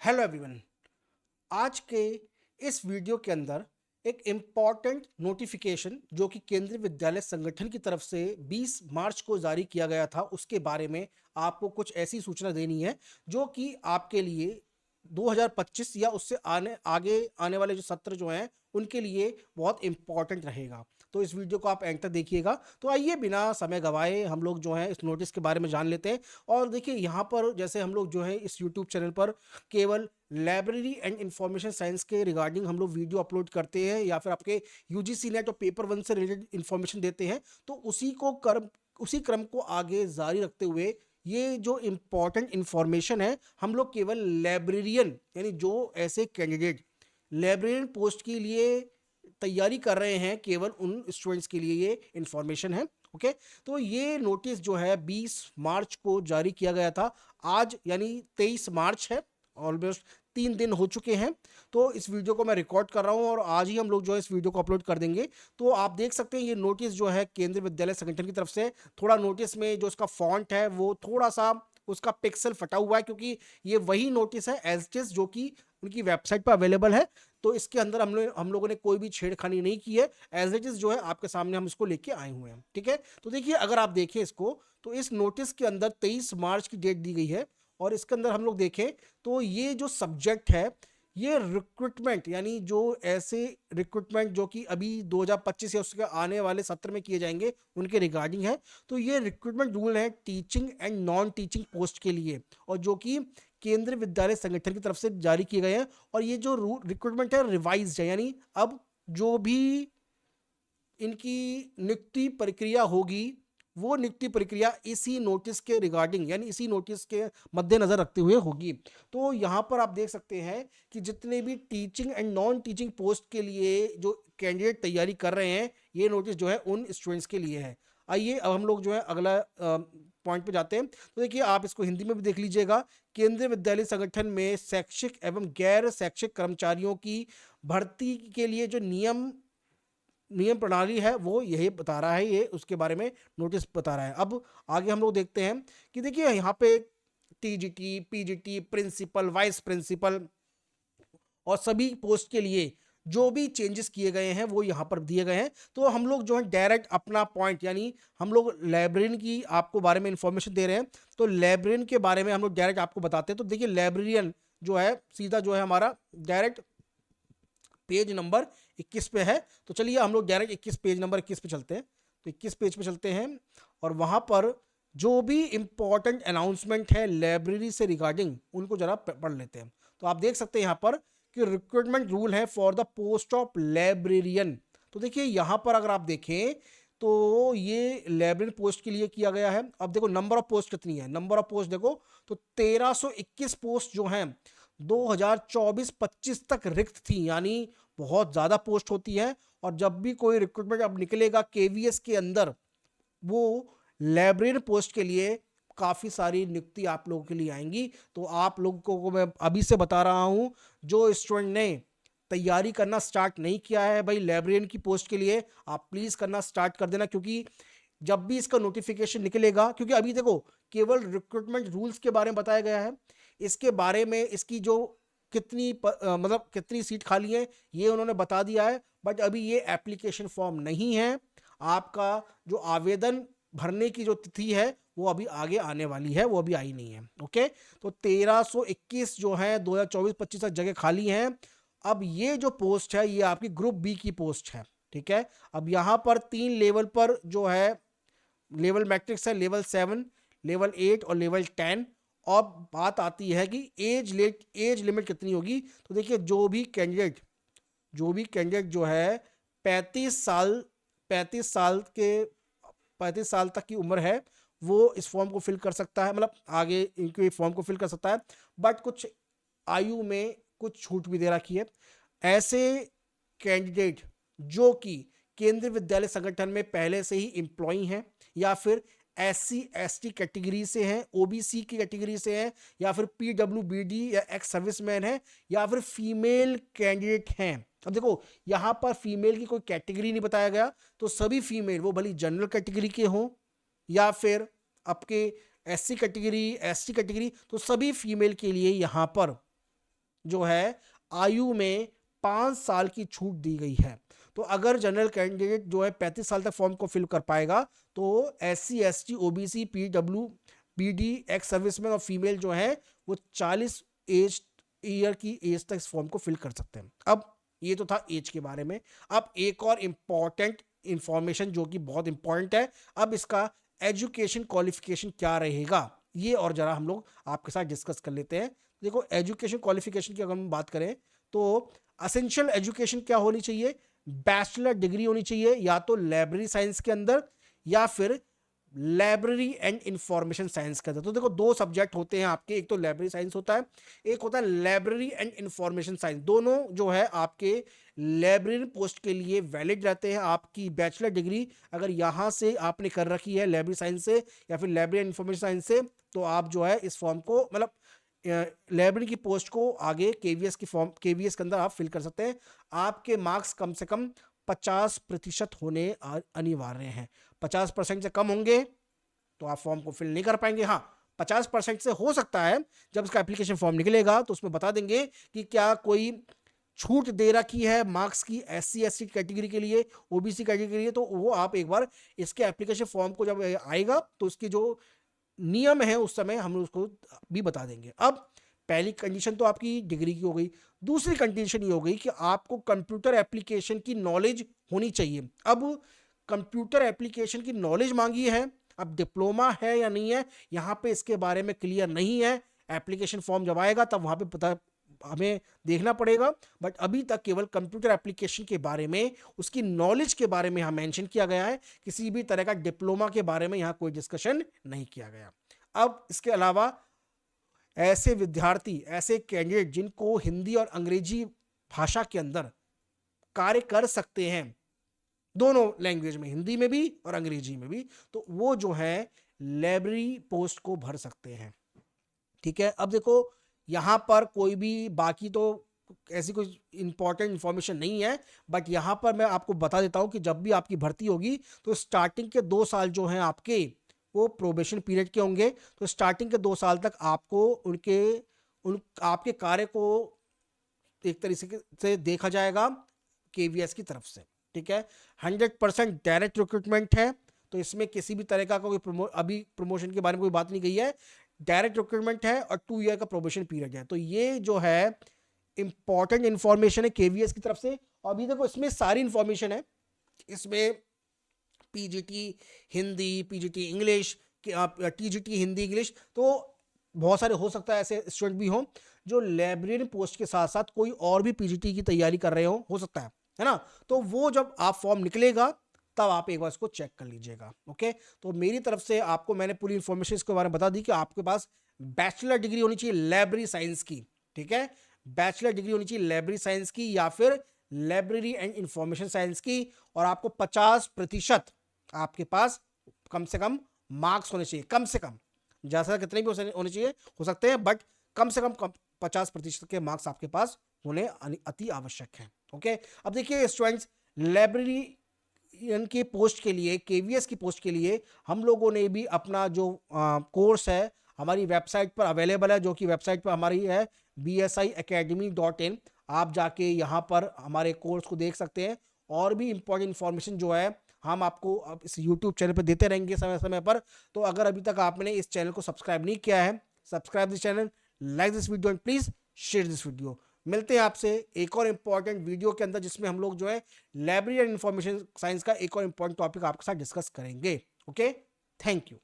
Hello everyone. आज के इस वीडियो के अंदर एक इम्पॉर्टेंट नोटिफिकेशन जो कि केंद्रीय विद्यालय संगठन की तरफ से 20 मार्च को जारी किया गया था उसके बारे में आपको कुछ ऐसी सूचना देनी है जो कि आपके लिए 2025 या उससे आगे आने वाले जो सत्र जो हैं उनके लिए बहुत इम्पॉर्टेंट रहेगा। तो इस वीडियो को आप एंड तक देखिएगा। तो आइए बिना समय गवाए हम लोग जो है इस नोटिस के बारे में जान लेते हैं। और देखिए यहाँ पर जैसे हम लोग जो है इस यूट्यूब चैनल पर केवल लाइब्रेरी एंड इंफॉर्मेशन साइंस के रिगार्डिंग हम लोग वीडियो अपलोड करते हैं या फिर आपके यूजीसी नेट और पेपर वन से रिलेटेड इंफॉर्मेशन देते हैं। तो उसी क्रम को आगे जारी रखते हुए ये जो इम्पॉर्टेंट इंफॉर्मेशन है हम लोग केवल लाइब्रेरियन यानी जो ऐसे कैंडिडेट लाइब्रेरियन पोस्ट के लिए तैयारी कर रहे हैं केवल उन स्टूडेंट्स के लिए ये इंफॉर्मेशन है। ओके, तो ये नोटिस जो है 20 मार्च को जारी किया गया था। आज यानी 23 मार्च है, ऑलमोस्ट 3 दिन हो चुके हैं। तो इस वीडियो को मैं रिकॉर्ड कर रहा हूँ और आज ही हम लोग जो है इस वीडियो को अपलोड कर देंगे। तो आप देख सकते हैं ये नोटिस जो है केंद्रीय विद्यालय संगठन की तरफ से, थोड़ा नोटिस में जो उसका फॉन्ट है वो थोड़ा सा उसका पिक्सल फटा हुआ है क्योंकि ये वही नोटिस है एज इट इज जो कि उनकी वेबसाइट पर अवेलेबल है। तो इसके अंदर हम लोगों ने कोई भी छेड़खानी नहीं की है, एज इट इज जो है आपके सामने हम इसको लेके आए हुए हैं। ठीक है, तो देखिए अगर आप देखें इसको तो इस नोटिस के अंदर 23 मार्च की डेट दी गई है और इसके अंदर हम लोग देखें तो ये जो सब्जेक्ट है ये रिक्रूटमेंट यानी जो ऐसे रिक्रूटमेंट जो कि अभी 2025 या उसके आने वाले सत्र में किए जाएंगे उनके रिगार्डिंग है। तो ये रिक्रूटमेंट रूल है teaching and non teaching post के लिए और जो कि केंद्रीय विद्यालय संगठन की तरफ से जारी किए गए हैं। और ये जो रिक्रूटमेंट है रिवाइज है यानी अब जो भी इनकी नियुक्ति प्रक्रिया होगी वो नियुक्ति प्रक्रिया इसी नोटिस के रिगार्डिंग यानी इसी नोटिस के मद्देनजर रखते हुए होगी। तो यहाँ पर आप देख सकते हैं कि जितने भी teaching and non teaching post के लिए जो कैंडिडेट तैयारी कर रहे हैं ये नोटिस जो है उन स्टूडेंट्स के लिए है। आइए अब हम लोग जो है अगला पॉइंट पे जाते हैं। तो देखिए आप इसको हिंदी में भी देख लीजिएगा। केंद्रीय विद्यालय संगठन में शैक्षिक एवं गैर शैक्षिक कर्मचारियों की भर्ती के लिए जो नियम प्रणाली है वो यही बता रहा है, ये उसके बारे में नोटिस बता रहा है। अब आगे हम लोग देखते हैं कि देखिए यहाँ पे TGT, PGT, principal, vice principal और सभी पोस्ट के लिए जो भी चेंजेस किए गए हैं वो यहाँ पर दिए गए हैं। तो हम लोग जो है डायरेक्ट अपना पॉइंट यानी हम लोग लाइब्रेरियन की आपको बारे में इंफॉर्मेशन दे रहे हैं। तो लाइब्रेरियन के बारे में हम लोग डायरेक्ट आपको बताते हैं। तो देखिए लाइब्रेरियन जो है सीधा जो है हमारा डायरेक्ट पेज नंबर 21 पे है। तो चलिए हम लोग डायरेक्ट 21 पेज नंबर 21 पे चलते हैं। तो 21 पेज पे चलते हैं और वहाँ पर जो भी इंपॉर्टेंट अनाउंसमेंट है लाइब्रेरी से रिगार्डिंग उनको जरा पढ़ लेते हैं। तो आप देख सकते हैं यहाँ पर कि रिक्रूटमेंट रूल है for the post of librarian. तो देखिए यहाँ पर अगर आप देखें तो ये लाइब्रेरी पोस्ट के लिए किया गया है। अब देखो नंबर ऑफ पोस्ट कितनी है, नंबर ऑफ पोस्ट देखो तो 1321 पोस्ट जो हैं 2024-25 तक रिक्त थी यानी बहुत ज़्यादा पोस्ट होती है। और जब भी कोई रिक्रूटमेंट अब निकलेगा केवीएस के अंदर वो लाइब्रेरियन पोस्ट के लिए काफ़ी सारी नियुक्ति आप लोगों के लिए आएंगी। तो आप लोगों को मैं अभी से बता रहा हूँ जो स्टूडेंट ने तैयारी करना स्टार्ट नहीं किया है भाई लाइब्रेरियन की पोस्ट के लिए आप प्लीज़ करना स्टार्ट कर देना क्योंकि जब भी इसका नोटिफिकेशन निकलेगा, क्योंकि अभी देखो केवल रिक्रूटमेंट रूल्स के बारे में बताया गया है, इसके बारे में इसकी जो मतलब कितनी सीट खाली है ये उन्होंने बता दिया है। बट अभी ये एप्लीकेशन फॉर्म नहीं है, आपका जो आवेदन भरने की जो तिथि है वो अभी आगे आने वाली है, वो अभी आई नहीं है। ओके, तो 1321 जो है 2024-25 तक जगह खाली हैं। अब ये जो पोस्ट है ये आपकी ग्रुप बी की पोस्ट है। ठीक है, अब यहाँ पर 3 लेवल पर जो है लेवल मैट्रिक्स है, लेवल 7, लेवल 8 और लेवल 10। और बात आती है कि एज लिमिट कितनी होगी। तो देखिए जो भी कैंडिडेट जो है 35 साल 35 साल तक की उम्र है वो इस फॉर्म को फिल कर सकता है, मतलब आगे इनके फॉर्म को फिल कर सकता है। बट कुछ आयु में कुछ छूट भी दे रखी है। ऐसे कैंडिडेट जो कि केंद्रीय विद्यालय संगठन में पहले से ही एम्प्लॉई हैं या फिर SC ST कैटेगरी से हैं, OBC की कैटेगरी से हैं या फिर PWBD या एक्स सर्विसमैन है या फिर फीमेल कैंडिडेट हैं। अब देखो यहाँ पर फीमेल की कोई कैटेगरी नहीं बताया गया, तो सभी फीमेल वो भली जनरल कैटेगरी के हों या फिर आपके SC कैटेगरी ST कैटेगरी, तो सभी फीमेल के लिए यहाँ पर जो है आयु में 5 साल की छूट दी गई है। तो अगर जनरल कैंडिडेट जो है 35 साल तक फॉर्म को फिल कर पाएगा तो SC ST OBC PWBD ex serviceman और फीमेल जो है वो 40 ईयर की एज तक इस फॉर्म को फिल कर सकते हैं। अब ये तो था एज के बारे में। अब एक और इंपॉर्टेंट इंफॉर्मेशन जो कि बहुत इंपॉर्टेंट है, अब इसका एजुकेशन क्वालिफिकेशन क्या रहेगा ये और जरा हम लोग आपके साथ डिस्कस कर लेते हैं। देखो एजुकेशन क्वालिफिकेशन की अगर हम बात करें तो असेंशियल एजुकेशन क्या होनी चाहिए, बैचलर डिग्री होनी चाहिए या तो लाइब्रेरी साइंस के अंदर या फिर लाइब्रेरी एंड इंफॉर्मेशन साइंस के अंदर। तो देखो दो सब्जेक्ट होते हैं आपके, एक तो लाइब्रेरी साइंस होता है, एक होता है लाइब्रेरी एंड इंफॉर्मेशन साइंस। दोनों जो है आपके लाइब्रेरी पोस्ट के लिए वैलिड रहते हैं। आपकी बैचलर डिग्री अगर यहाँ से आपने कर रखी है लाइब्रेरी साइंस से या फिर लाइब्रेरी एंड इंफॉर्मेशन साइंस से, तो आप जो है इस फॉर्म को मतलब लाइब्रेरी की पोस्ट को आगे केवीएस की फॉर्म केवीएस के अंदर आप फिल कर सकते हैं। आपके मार्क्स कम से कम 50% होने अनिवार्य हैं। 50% से कम होंगे तो आप फॉर्म को फिल नहीं कर पाएंगे। हाँ 50% से हो सकता है जब इसका एप्लीकेशन फॉर्म निकलेगा तो उसमें बता देंगे कि क्या कोई छूट दे रखी है मार्क्स की SC ST कैटेगरी के लिए, OBC कैटेगरी के लिए, तो वो आप एक बार इसके एप्लीकेशन फॉर्म को जब आएगा तो उसकी जो नियम है उस समय हम उसको भी बता देंगे। अब पहली कंडीशन तो आपकी डिग्री की हो गई, दूसरी कंडीशन ये हो गई कि आपको कंप्यूटर एप्लीकेशन की नॉलेज होनी चाहिए। अब कंप्यूटर एप्लीकेशन की नॉलेज मांगी है, अब डिप्लोमा है या नहीं है यहाँ पे इसके बारे में क्लियर नहीं है। एप्लीकेशन फॉर्म जब आएगा तब वहाँ पे पता हमें देखना पड़ेगा, बट अभी तक केवल कंप्यूटर एप्लीकेशन के बारे में उसकी नॉलेज के बारे में यहाँ मेंशन किया गया है, किसी भी तरह का डिप्लोमा के बारे में यहाँ कोई डिस्कशन नहीं किया गया। अब इसके अलावा ऐसे विद्यार्थी, ऐसे कैंडिडेट जिनको हिंदी और अंग्रेजी भाषा के अंदर कार्य कर सकते हैं, दोनों लैंग्वेज में, हिंदी में भी और अंग्रेजी में भी, तो वो जो है लाइब्रेरी पोस्ट को भर सकते हैं। ठीक है, अब देखो यहाँ पर कोई भी बाकी तो ऐसी कोई इंपॉर्टेंट इंफॉर्मेशन नहीं है, बट यहाँ पर मैं आपको बता देता हूँ कि जब भी आपकी भर्ती होगी तो स्टार्टिंग के 2 साल जो हैं आपके वो प्रोबेशन पीरियड के होंगे। तो स्टार्टिंग के 2 साल तक आपको आपके कार्य को एक तरीके से देखा जाएगा केवीएस की तरफ से। ठीक है, 100% डायरेक्ट रिक्रूटमेंट है, तो इसमें किसी भी तरह का कोई अभी प्रमोशन के बारे में कोई बात नहीं गई है, डायरेक्ट रिक्रूटमेंट है और 2 ईयर का प्रोबेशन पीरियड है। तो ये जो है इंपॉर्टेंट इंफॉर्मेशन है केवीएस की तरफ से। और अभी देखो इसमें सारी इंफॉर्मेशन है, इसमें PGT Hindi, PGT English, TGT Hindi English, तो बहुत सारे हो सकता है ऐसे स्टूडेंट भी हों जो लाइब्रेरी पोस्ट के साथ साथ कोई और भी पीजीटी की तैयारी कर रहे हो सकता है ना। तो वो जब आप फॉर्म निकलेगा तब आप एक बार इसको चेक कर लीजिएगा। ओके, तो मेरी तरफ से आपको मैंने पूरी इंफॉर्मेशन इसके बारे में बता दी कि आपके पास बैचलर डिग्री होनी चाहिए लाइब्रेरी साइंस की। ठीक है, बैचलर डिग्री होनी चाहिए लाइब्रेरी साइंस की या फिर लाइब्रेरी एंड इंफॉर्मेशन साइंस की, और आपको 50% आपके पास कम से कम मार्क्स होने चाहिए। कम से कम, जैसा कितने भी होने चाहिए हो सकते हैं, बट कम से कम 50% के मार्क्स आपके पास होने अति आवश्यक है। ओके, अब देखिए स्टूडेंट्स, लाइब्रेरी की पोस्ट के लिए, केवीएस की पोस्ट के लिए हम लोगों ने भी अपना जो कोर्स है हमारी वेबसाइट पर अवेलेबल है, जो कि वेबसाइट पर हमारी है bsiacademy.in। आप जाके यहाँ पर हमारे कोर्स को देख सकते हैं, और भी इंपॉर्टेंट इन्फॉर्मेशन जो है हम आपको अब इस यूट्यूब चैनल पर देते रहेंगे समय समय पर। तो अगर अभी तक आपने इस चैनल को सब्सक्राइब नहीं किया है, subscribe this channel, like this video and please share this video. मिलते हैं आपसे एक और इंपॉर्टेंट वीडियो के अंदर, जिसमें हम लोग जो है लाइब्रेरी एंड इंफॉर्मेशन साइंस का एक और इंपॉर्टेंट टॉपिक आपके साथ डिस्कस करेंगे। Okay, thank you.